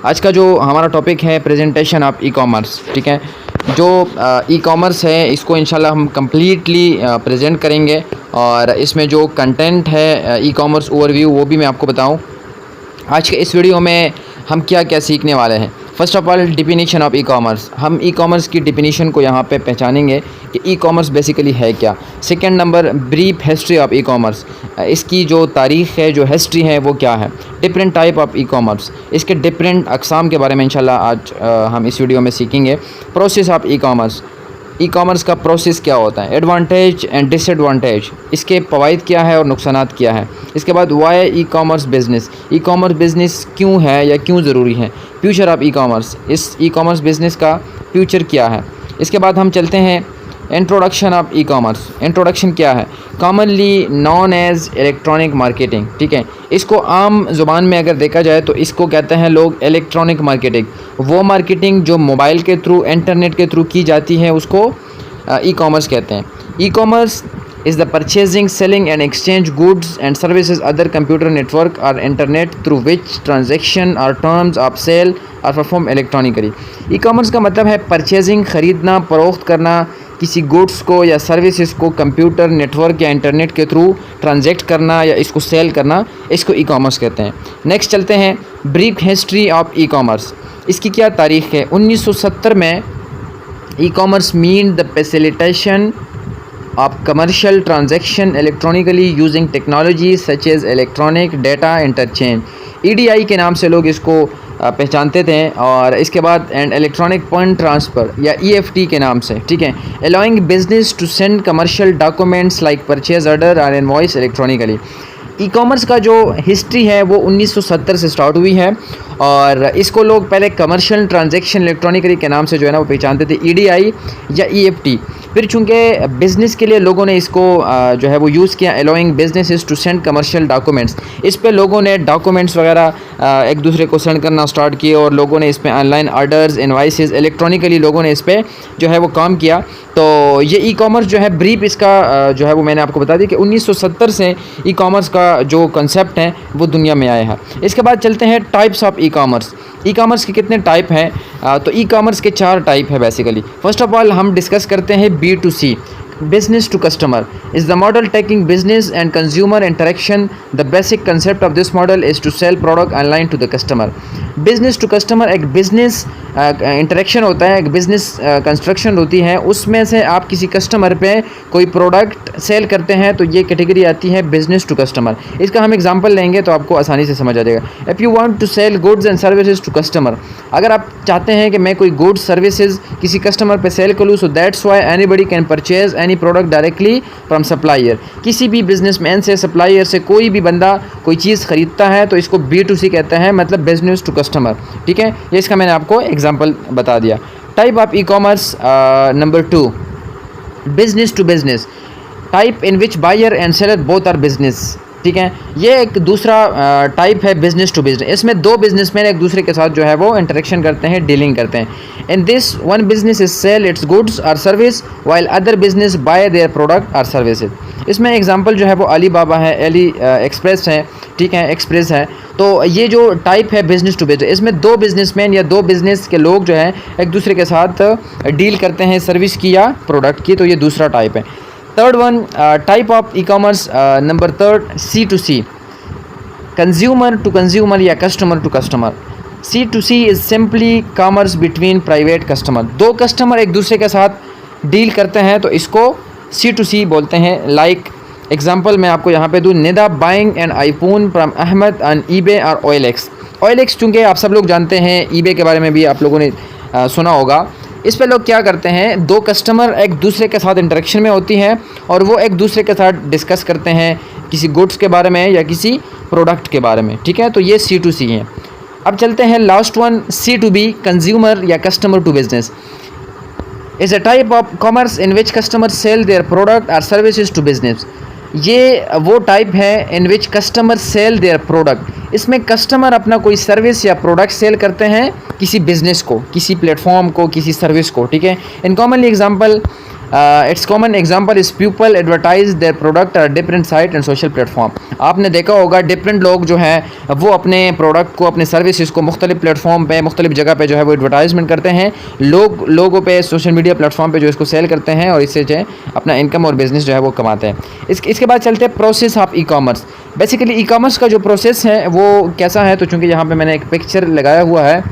आज का जो हमारा टॉपिक है प्रेजेंटेशन ऑफ ई कॉमर्स, ठीक है। जो ई कॉमर्स है इसको इंशाल्लाह हम कम्प्लीटली प्रेजेंट करेंगे और इसमें जो कंटेंट है ई कॉमर्स ओवरव्यू वो भी मैं आपको बताऊं। आज के इस वीडियो में हम क्या क्या सीखने वाले हैं। First of all definition of e commerce, हम ई कॉमर्स की डिफिनीशन को यहाँ पे पहचानेंगे कि ई कॉमर्स बेसिकली है क्या। Second number brief history of e commerce, इसकी जो तारीख़ है, जो हिस्ट्री है वो क्या है। Different type of e commerce, इसके डिफरेंट अक़साम के बारे में इंशाल्लाह आज हम इस वीडियो में सीखेंगे। Process of e commerce, e-commerce का प्रोसेस क्या होता है। एडवांटेज एंड डिसएडवांटेज, इसके फ़वाइद क्या है और नुकसानात क्या है। इसके बाद why e-commerce business, e-commerce business क्यों है या क्यों ज़रूरी है। फ्यूचर ऑफ ई कॉमर्स, इस ई कॉमर्स बिज़नेस का फ्यूचर क्या है। इसके बाद हम चलते हैं introduction of e commerce. Introduction क्या है, commonly known as electronic marketing, ठीक है। इसको आम ज़ुबान में अगर देखा जाए तो इसको कहते हैं लोग इलेक्ट्रॉनिक मार्केटिंग। वो मार्केटिंग जो मोबाइल के थ्रू, इंटरनेट के थ्रू की जाती है उसको ई कॉमर्स कहते हैं। E commerce is the purchasing, selling and exchange goods and services other computer network or internet through which transaction or terms of sale are performed electronically। E-commerce का मतलब है परचेजिंग, ख़रीदना, फ़रोख्त करना किसी गुड्स को या सर्विसेज को कंप्यूटर नेटवर्क या इंटरनेट के थ्रू ट्रांजैक्ट करना या इसको सेल करना, इसको ई कॉमर्स कहते हैं। नेक्स्ट चलते हैं brief history of e commerce, इसकी क्या तारीख़ है। 1970 में e commerce mean the facilitation of commercial transaction electronically using technology such as electronic data interchange, EDI के नाम से लोग इसको पहचानते थे। और इसके बाद एंड इलेक्ट्रॉनिक फंड ट्रांसफ़र या EFT के नाम से, ठीक है। allowing business to send commercial documents like purchase order or invoice electronically। E commerce का जो हिस्ट्री है वो 1970 से स्टार्ट हुई है और इसको लोग पहले कमर्शियल ट्रांजैक्शन इलेक्ट्रॉनिकली के नाम से जो है ना वो पहचानते थे, EDI या EFT। फिर चूँकि बिज़नेस के लिए लोगों ने इसको जो है वो यूज़ किया, allowing businesses to send commercial documents. इस पे लोगों ने डॉक्यूमेंट्स वगैरह एक दूसरे को सेंड करना स्टार्ट किए और लोगों ने इस पे ऑनलाइन ऑर्डर्स, इनवाइसेस इलेक्ट्रॉनिकली लोगों ने इस पे जो है वो काम किया। तो ये ई कॉमर्स जो है ब्रीफ इसका जो है वो मैंने आपको बता दी कि 1970 से ई कॉमर्स का जो कंसेप्ट है वो दुनिया में आया है। इसके बाद चलते हैं types of e commerce. E-commerce के कितने टाइप हैं, तो ई कॉमर्स के 4 टाइप है बेसिकली। फर्स्ट ऑफ ऑल हम डिस्कस करते हैं B2C, business to customer is the model taking business and consumer interaction. The basic concept of this model is to sell product online to the customer। Business to customer एक business interaction होता है, एक business construction होती है, उसमें से आप किसी कस्टमर पे कोई प्रोडक्ट सेल करते हैं, तो ये कैटेगरी आती है बिज़नेस टू कस्टमर। इसका हम एग्जांपल लेंगे तो आपको आसानी से समझ आ जाएगा। If you want to sell goods and services to customer, अगर आप चाहते हैं कि मैं कोई गुड्स सर्विसेज किसी कस्टमर पे सेल करूँ, so that's why anybody can purchase any product directly from supplier. किसी भी बिजनेसमैन से, सप्लायर से कोई भी बंदा कोई चीज़ ख़रीदता है तो इसको B2C कहते हैं, मतलब बिज़नेस टू कस्टमर, ठीक है। ये इसका मैंने आपको एग्जांपल बता दिया। Type of e commerce number 2, business to business, type in which buyer and seller both are business, ठीक है। ये एक दूसरा टाइप है बिजनेस टू बिजनेस। इसमें 2 बिजनेसमैन एक दूसरे के साथ जो है वो इंटरेक्शन करते हैं, डीलिंग करते हैं। In this one business is sell its goods और service while other business buy their product और सर्विसेज। इसमें एग्जांपल जो है वो अली बाबा है, अली एक्सप्रेस है, ठीक है, एक्सप्रेस है। तो ये जो टाइप है बिजनेस टू बिजनेस, इसमें 2 बिजनेसमैन या 2 बिजनेस के लोग जो हैं एक दूसरे के साथ डील करते हैं सर्विस की या प्रोडक्ट की, तो ये दूसरा टाइप है। Third one type of e commerce number 3 C2C, consumer to consumer या customer to customer. C2C is simply commerce between private customer. 2 customer एक दूसरे के साथ डील करते हैं तो इसको C2C बोलते हैं। लाइक एग्जांपल मैं आपको यहाँ पे दूँ, Nida buying and iPhone from Ahmed on eBay और OLX। OLX चूँकि आप सब लोग जानते हैं, eBay के बारे में भी आप लोगों ने सुना होगा। इस पे लोग क्या करते हैं, 2 कस्टमर एक दूसरे के साथ इंटरेक्शन में होती हैं और वो एक दूसरे के साथ डिस्कस करते हैं किसी गुड्स के बारे में या किसी प्रोडक्ट के बारे में, ठीक है। तो ये C2C है। अब चलते हैं लास्ट वन C2B, कंज्यूमर या customer to business, is a type of commerce in which customer sell their product और सर्विसेज टू बिजनेस। ये वो टाइप है in which customer sell their product. इसमें कस्टमर अपना कोई सर्विस या प्रोडक्ट सेल करते हैं किसी बिज़नेस को, किसी प्लेटफॉर्म को, किसी सर्विस को, ठीक है। In commonly example its common example is people advertise their product और different site and social platform. आपने देखा होगा डिफरेंट लोग जो हैं वो अपने प्रोडक्ट को, अपने सर्विसेज को मुख्तलिफ प्लेटफॉर्म पे, मुख्तलिफ जगह पे जो है वो एडवर्टाइजमेंट करते हैं, लोगों पे सोशल मीडिया प्लेटफॉर्म पे जो इसको सेल करते हैं और इससे जो है अपना इनकम और बिज़नेस जो है वो कमाते हैं। इसके बाद चलते हैं process of e commerce. Basically e commerce का जो प्रोसेस है वो कैसा है, तो चूँकि यहाँ पर मैंने एक पिक्चर लगाया हुआ है,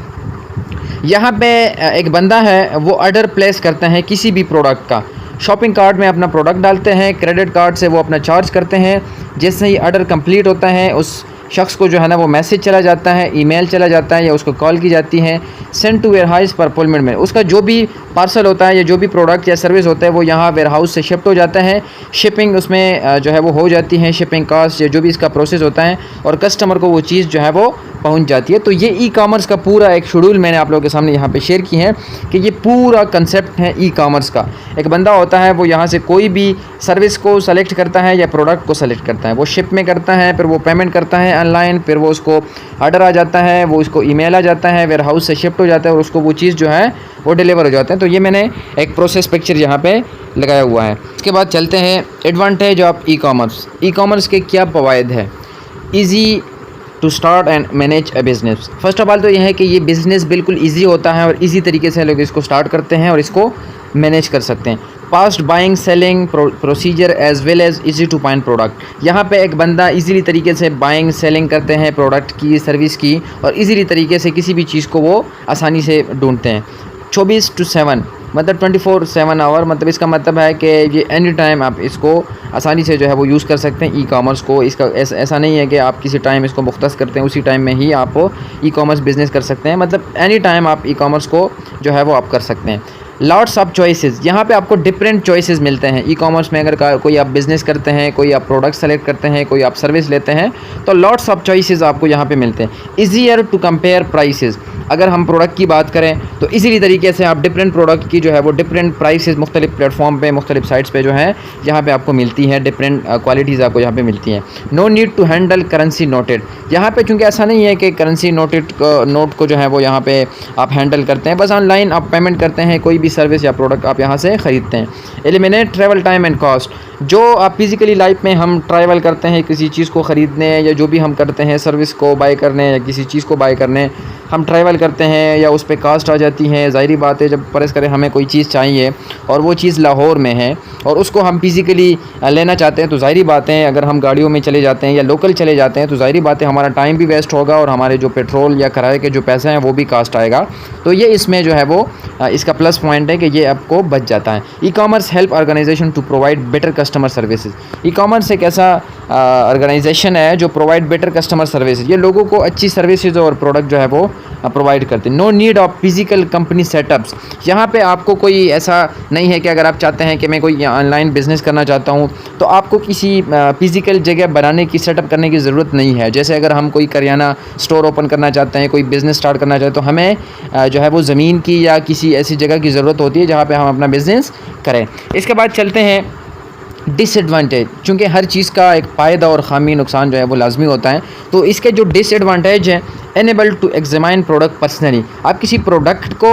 यहाँ पे एक बंदा है वो ऑर्डर प्लेस करते हैं किसी भी प्रोडक्ट का, शॉपिंग कार्ट में अपना प्रोडक्ट डालते हैं, क्रेडिट कार्ड से वो अपना चार्ज करते हैं। जैसे ही ऑर्डर कंप्लीट होता है उस शख्स को जो है ना वो मैसेज चला जाता है, ईमेल चला जाता है या उसको कॉल की जाती है, send to warehouse for fulfilment में। उसका जो भी पार्सल होता है या जो भी प्रोडक्ट या सर्विस होता है वो यहाँ वेयर हाउस से शिफ्ट हो जाता है, शिपिंग उसमें जो है वो हो जाती है, शिपिंग कास्ट या जो भी इसका प्रोसेस होता है, और कस्टमर को वो चीज़ जो है वो पहुंच जाती है। तो ये ई कॉमर्स का पूरा एक शेड्यूल मैंने आप लोगों के सामने यहाँ पे शेयर की है कि ये पूरा कंसेप्ट है ई कॉमर्स का। एक बंदा होता है वो यहाँ से कोई भी सर्विस को सेलेक्ट करता है या प्रोडक्ट को सेलेक्ट करता है, वो शिप में करता है, फिर वो पेमेंट करता है ऑनलाइन, फिर वो उसको ऑर्डर आ जाता है, वो उसको ईमेल आ जाता है, वेयर हाउस से शिफ्ट हो जाता है और उसको वो चीज़ जो है वो डिलीवर हो जाता है। तो ये मैंने एक प्रोसेस पिक्चर यहाँ पे लगाया हुआ है। इसके बाद चलते हैं advantage of e commerce. E-commerce के क्या फ़वाइद है? Easy to start and manage a business. First of all तो यह है कि ये बिज़नेस बिल्कुल ईजी होता है और इजी तरीके से लोग इसको स्टार्ट करते हैं और इसको मैनेज कर सकते हैं। Fast buying selling procedure as well as easy to find product. यहाँ पे एक बंदा इजीली तरीके से बाइंग सेलिंग करते हैं प्रोडक्ट की, सर्विस की, और इजीली तरीके से किसी भी चीज़ को वो आसानी से ढूंढते हैं। 24/7 मतलब 24/7 आवर, मतलब इसका मतलब है कि ये एनी टाइम आप इसको आसानी से जो है वो यूज़ कर सकते हैं ई कॉमर्स को। इसका ऐसा नहीं है कि आप किसी टाइम इसको मुख्तस करते हैं, उसी टाइम में ही आप ई कॉमर्स बिज़नेस कर सकते हैं, मतलब एनी टाइम आप ई कॉमर्स को जो है वो आप कर सकते हैं। लॉट्स ऑफ चॉइसेस, यहाँ पे आपको डिफरेंट चॉइसेस मिलते हैं ई कॉमर्स में। अगर कोई आप बिज़नेस करते हैं, कोई आप प्रोडक्ट सेलेक्ट करते हैं, कोई आप सर्विस लेते हैं, तो लॉट्स ऑफ चॉइसेस आपको यहाँ पे मिलते हैं। ईजियर टू कंपेयर प्राइसेस, अगर हम प्रोडक्ट की बात करें तो इजीली तरीके से आप डिफरेंट प्रोडक्ट की जो है वो डिफरेंट प्राइसेस मुख्तलिफ प्लेटफॉर्म पे, मुख्तलिफ साइट्स पे जो है यहाँ पे आपको मिलती है, डिफरेंट क्वालिटीज़ आपको यहाँ पे मिलती हैं। No need to handle currency noted, यहाँ पे चूँकि ऐसा नहीं है कि करेंसी नोट को जो है वो यहाँ पे आप हैंडल करते हैं, बस ऑनलाइन आप पेमेंट करते हैं, कोई भी सर्विस या प्रोडक्ट आप यहाँ से ख़रीदते हैं। Eliminate travel time and cost, जो आप फिज़िकली लाइफ में हम ट्रैवल करते हैं किसी चीज़ को ख़रीदने या जो भी हम करते हैं सर्विस को बाय करने या किसी चीज़ को बाय करने, हम ट्रैवल करते हैं या उस पर कास्ट आ जाती है। ज़ाहिरी बात है जब फ़र्ज़ करें हमें कोई चीज़ चाहिए और वो चीज़ लाहौर में है और उसको हम फिज़िकली लेना चाहते हैं, तो ज़ाहिरी बात है अगर हम गाड़ियों में चले जाते हैं या लोकल चले जाते हैं तो ज़ाहिरी बात है हमारा टाइम भी वेस्ट होगा और हमारे जो पेट्रोल या किराए के जो पैसे हैं वो भी कास्ट आएगा। तो ये इसमें जो है वो इसका प्लस पॉइंट है कि ये आपको बच जाता है। E-commerce help organisation to provide better customer services. E-commerce एक ऐसा ऑर्गेनाइजेशन है जो प्रोवाइड बेटर कस्टमर सर्विसेज, ये लोगों को अच्छी सर्विसेज और प्रोडक्ट जो है वो प्रोवाइड करते हैं। No need of physical company setups, यहाँ पे आपको कोई ऐसा नहीं है कि अगर आप चाहते हैं कि मैं कोई ऑनलाइन बिज़नेस करना चाहता हूँ तो आपको किसी फिज़िकल जगह बनाने की, सेटअप करने की ज़रूरत नहीं है। जैसे अगर हम कोई करियाना स्टोर ओपन करना चाहते हैं, कोई बिज़नेस स्टार्ट करना चाहते हैं, तो हमें जो है वो ज़मीन की या किसी ऐसी जगह की ज़रूरत होती है जहाँ पे हम अपना बिज़नेस करें। इसके बाद चलते हैं डिसएडवांटेज, चूँकि हर चीज़ का एक फ़ायदा और ख़ामी नुकसान जो है वो लाजमी होता है, तो इसके जो डिसएडवांटेज है, enable to examine product personally, आप किसी प्रोडक्ट को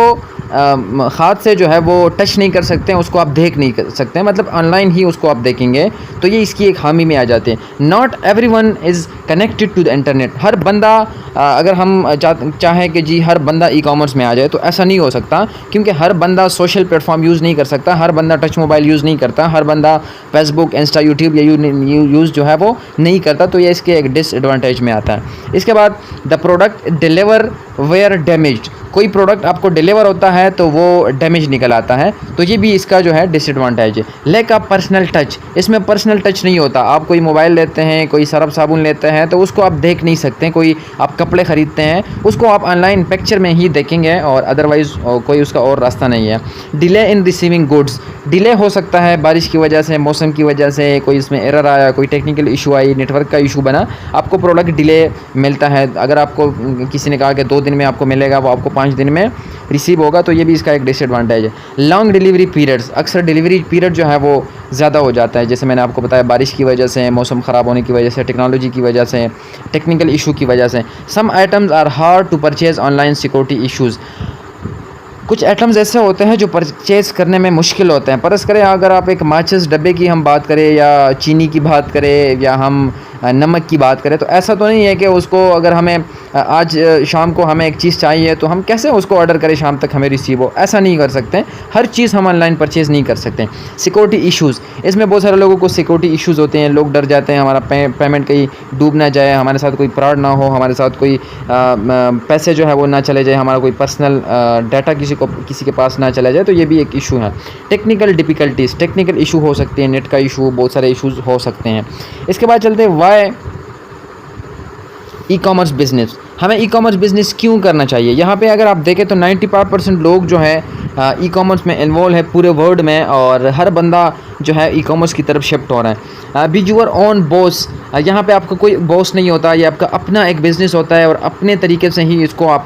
हाथ से जो है वो टच नहीं कर सकते हैं, उसको आप देख नहीं कर सकते हैं, मतलब ऑनलाइन ही उसको आप देखेंगे, तो ये इसकी एक खामी में आ जाते हैं। Not everyone is connected to the internet, हर बंदा अगर हम चाहें कि जी हर बंदा ई कॉमर्स में आ जाए तो ऐसा नहीं हो सकता, क्योंकि हर बंदा सोशल प्लेटफॉर्म यूज़ नहीं कर सकता, हर बंदा टच मोबाइल यूज़ नहीं करता, हर बंदा फेसबुक, इंस्टा, यूट्यूब या यूज़ जो है वो नहीं करता, तो ये इसके एक डिसएडवांटेज में आता है। इसके बाद the product deliver were damaged, कोई प्रोडक्ट आपको डिलीवर होता है तो वो डैमेज निकल आता है, तो ये भी इसका जो है डिसएडवांटेज है। लैक ऑफ पर्सनल टच, इसमें पर्सनल टच नहीं होता। आप कोई मोबाइल लेते हैं, कोई सरफ साबुन लेते हैं तो उसको आप देख नहीं सकते, कोई आप कपड़े ख़रीदते हैं उसको आप ऑनलाइन पिक्चर में ही देखेंगे और अदरवाइज़ कोई उसका और रास्ता नहीं है। Delay in receiving goods, delay हो सकता है बारिश की वजह से, मौसम की वजह से, कोई इसमें एरर आया, कोई टेक्निकल इशू आई, नेटवर्क का इशू बना, आपको प्रोडक्ट डिले मिलता है। अगर आपको किसी ने कहा कि 2 दिन में आपको मिलेगा, वो आपको 5 दिन में रिसीव होगा, तो ये भी इसका एक डिसएडवांटेज है। लॉन्ग डिलीवरी पीरियड्स, अक्सर डिलीवरी पीरियड जो है वो ज़्यादा हो जाता है, जैसे मैंने आपको बताया बारिश की वजह से, मौसम ख़राब होने की वजह से, टेक्नोलॉजी की वजह से, टेक्निकल इशू की वजह से। Some items are hard to purchase online, security issues, कुछ आइटम्स ऐसे होते हैं जो परचेज़ करने में मुश्किल होते हैं। फ़र्ज़ करें अगर आप एक माचिस डब्बे की हम बात करें या चीनी की बात करें या हम नमक की बात करें, तो ऐसा तो नहीं है कि उसको अगर हमें आज शाम को हमें एक चीज़ चाहिए तो हम कैसे उसको ऑर्डर करें शाम तक हमें रिसीव हो, ऐसा नहीं कर सकते हैं। हर चीज़ हम ऑनलाइन परचेज़ नहीं कर सकते। सिक्योरिटी इश्यूज़, इसमें बहुत सारे लोगों को सिक्योरिटी इश्यूज़ होते हैं। लोग डर जाते हैं हमारा पेमेंट कहीं डूब ना जाए, हमारे साथ कोई फ्रॉड ना हो, हमारे साथ कोई पैसे जो है वो ना चले जाए, हमारा कोई पर्सनल डाटा किसी के पास ना चला जाए, तो ये भी एक इशू है। टेक्निकल डिफ़िकल्टीज़, टेक्निकल इशू हो सकते हैं, नेट का इशू, बहुत सारे इशूज़ हो सकते हैं। इसके बाद चलते हैं वाई ई कॉमर्स बिज़नेस, हमें ई कॉमर्स बिज़नेस क्यों करना चाहिए। यहाँ पे अगर आप देखें तो 95% लोग जो है ई कॉमर्स में इन्वॉल्व है पूरे वर्ल्ड में, और हर बंदा जो है ई कॉमर्स की तरफ शिफ्ट हो रहा है। बी यूअर ओन बॉस, यहाँ पे आपका कोई बॉस नहीं होता, ये आपका अपना एक बिज़नेस होता है और अपने तरीके से ही इसको आप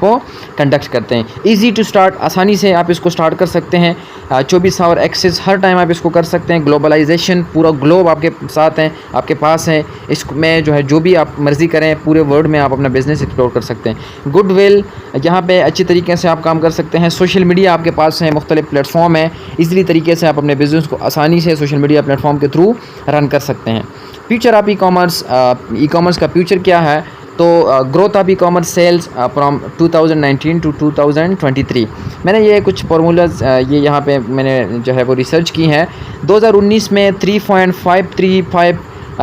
कंडक्ट करते हैं। इजी टू स्टार्ट, आसानी से आप इसको स्टार्ट कर सकते हैं। 24 आवर एक्सेस, हर टाइम आप इसको कर सकते हैं। ग्लोबलाइजेशन, पूरा ग्लोब आपके साथ है, आपके पास है। इसमें जो है जो भी आप मर्ज़ी करें, पूरे वर्ल्ड में आप अपना बिज़नेस एक्सप्लोर कर सकते हैं। गुडविल, यहाँ पे अच्छी तरीके से आप काम कर सकते हैं। सोशल मीडिया आपके पास है, मुख्तलिफ प्लेटफॉर्म है, ईज़िली तरीके से आप अपने बिज़नेस को आसानी से सोशल मीडिया प्लेटफॉर्म के थ्रू रन कर सकते हैं। फ्यूचर ऑफ ई कॉमर्स का फ्यूचर क्या है, तो growth of e commerce sales from 2019 to 2023। मैंने ये कुछ फार्मूलाज ये यहाँ पे मैंने जो है वो रिसर्च की हैं। 2019 में 3.535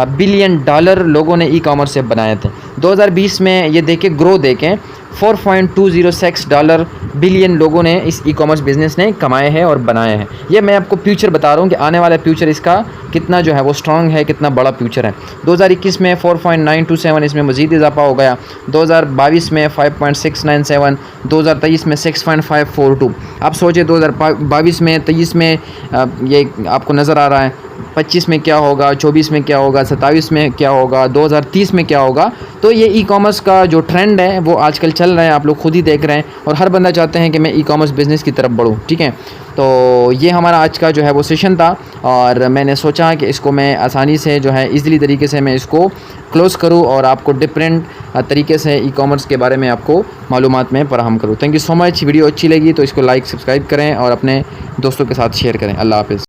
बिलियन डॉलर लोगों ने ई कॉमर्स से बनाए थे। 2020 में ये देखें, ग्रो देखें, 4.206 डॉलर बिलियन लोगों ने इस ई कॉमर्स बिज़नेस ने कमाए हैं और बनाए हैं। ये मैं आपको फ्यूचर बता रहा हूँ कि आने वाला फ्यूचर इसका कितना जो है वो स्ट्रॉन्ग है, कितना बड़ा फ्यूचर है। 2021 में 4.927, इसमें मज़ीद इजाफा हो गया। 2022 में 5.697, 2023 में 6.542। आप सोचिए 2022 में, 23 में ये आपको नज़र आ रहा है, 25 में क्या होगा, 24 में क्या होगा, 27 में क्या होगा, 2030 में क्या होगा। तो ये ई कॉमर्स का जो ट्रेंड है वो आजकल चल रहा है, आप लोग खुद ही देख रहे हैं, और हर बंदा चाहते हैं कि मैं ई कॉमर्स बिज़नेस की तरफ बढ़ूँ। ठीक है, तो ये हमारा आज का जो है वो सेशन था, और मैंने सोचा कि इसको मैं आसानी से जो है ईज़िली तरीके से मैं इसको क्लोज़ करूँ और आपको डिफरेंट तरीके से ई कॉमर्स के बारे में आपको मालूमात में फराहम करूँ। Thank you so much. Video अच्छी लगी तो इसको लाइक, सब्सक्राइब करें और अपने दोस्तों के साथ शेयर करें। अल्लाह हाफ़िज़।